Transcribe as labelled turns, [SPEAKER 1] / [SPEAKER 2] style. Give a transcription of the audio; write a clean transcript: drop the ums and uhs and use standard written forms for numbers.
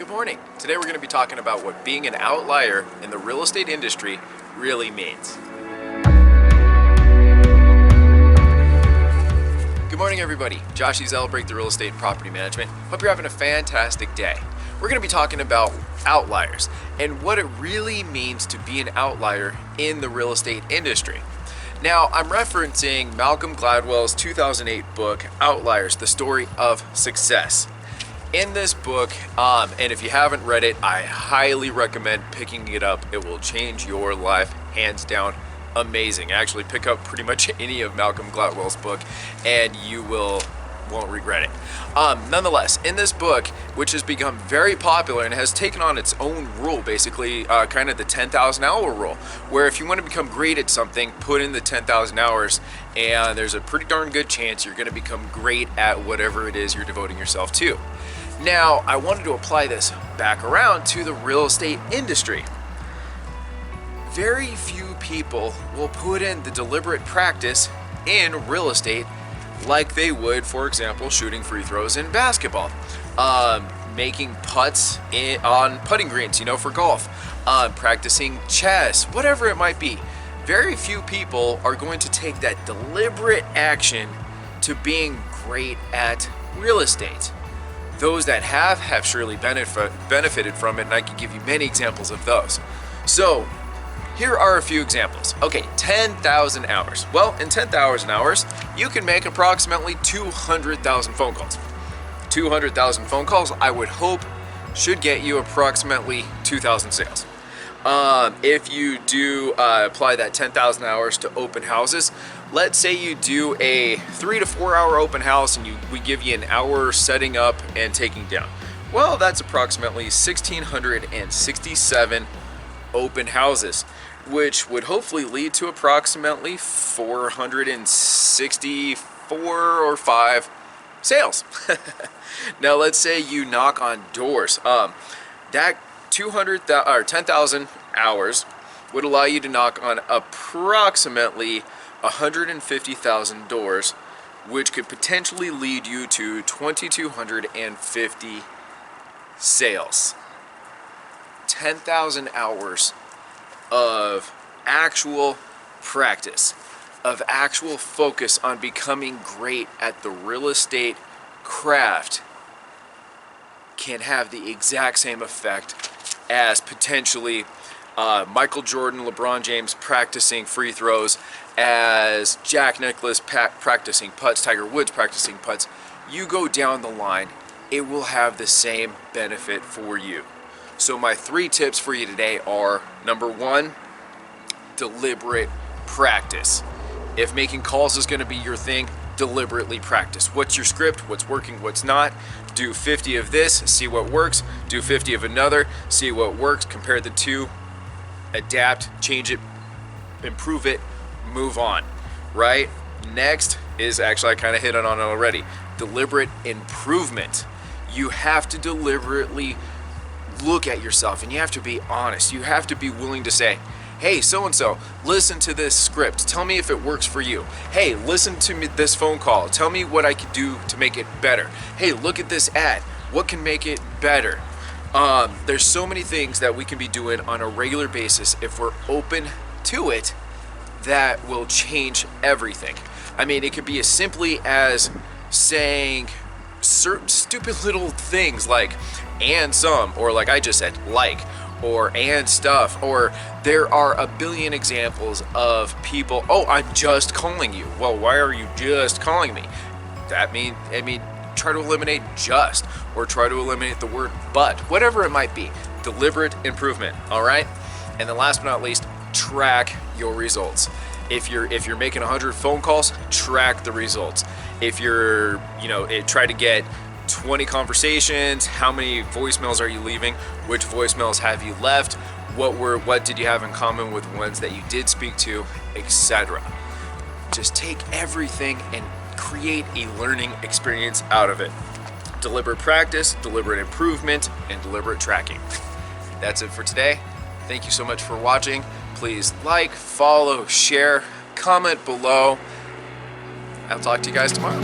[SPEAKER 1] Good morning. Today we're going to be talking about what being an outlier in the real estate industry really means. Good morning, everybody. Josh Break the Real Estate and Property Management. Hope you're having a fantastic day. We're going to be talking about outliers and what it really means to be an outlier in the real estate industry. Now, I'm referencing Malcolm Gladwell's 2008 book, Outliers, The Story of Success. In this book, and if you haven't read it, I highly recommend picking it up. It will change your life, hands down. Amazing. Actually, pick up pretty much any of Malcolm Gladwell's book, and you won't regret it. Nonetheless, in this book, which has become very popular and has taken on its own rule, basically kind of the 10,000 hour rule, where if you want to become great at something, put in the 10,000 hours, and there's a pretty darn good chance you're going to become great at whatever it is you're devoting yourself to. Now, I wanted to apply this back around to the real estate industry. Very few people will put in the deliberate practice in real estate like they would, for example, shooting free throws in basketball, making putts on putting greens, for golf, practicing chess, whatever it might be. Very few people are going to take that deliberate action to being great at real estate. Those that have surely benefited from it, and I can give you many examples of those. So, here are a few examples. Okay, 10,000 hours. Well, in 10,000 hours, you can make approximately 200,000 phone calls. 200,000 phone calls, I would hope, should get you approximately 2,000 sales. If you do apply that 10,000 hours to open houses, let's say you do a 3 to 4 hour open house and we give you an hour setting up and taking down. Well, that's approximately 1,667 open houses, which would hopefully lead to approximately 464 or 5 sales. Now, let's say you knock on doors. That 10,000 hours would allow you to knock on approximately 150,000 doors, which could potentially lead you to 2,250 sales. 10,000 hours of actual practice, of actual focus on becoming great at the real estate craft can have the exact same effect as potentially Michael Jordan, LeBron James practicing free throws, as Jack Nicklaus practicing putts, Tiger Woods practicing putts. You go down the line, it will have the same benefit for you. So my 3 tips for you today are, number 1, deliberate practice. If making calls is going to be your thing, deliberately practice. What's your script? What's working? What's not? Do 50 of this, see what works. Do 50 of another, see what works. Compare the two, adapt, change it, improve it, move on, right? Next is, actually I kind of hit on it already, deliberate improvement. You have to deliberately look at yourself and you have to be honest. You have to be willing to say, hey, so-and-so, listen to this script. Tell me if it works for you. Hey, listen to this phone call. Tell me what I could do to make it better. Hey, look at this ad. What can make it better? There's so many things that we can be doing on a regular basis if we're open to it that will change everything. I mean, it could be as simply as saying certain stupid little things like and some, or like I just said, like, or and stuff, or there are a billion examples of people, oh, I'm just calling you. Well, why are you just calling me? That mean, try to eliminate just, or try to eliminate the word but, whatever it might be. Deliberate improvement, all right? And then last but not least, track your results. If you're making 100 phone calls, track the results. If you're, try to get 20 conversations, how many voicemails are you leaving? Which voicemails have you left? What did you have in common with ones that you did speak to, etc. Just take everything and create a learning experience out of it. Deliberate practice, deliberate improvement, and deliberate tracking. That's it for today. Thank you so much for watching. Please like, follow, share, comment below. I'll talk to you guys tomorrow.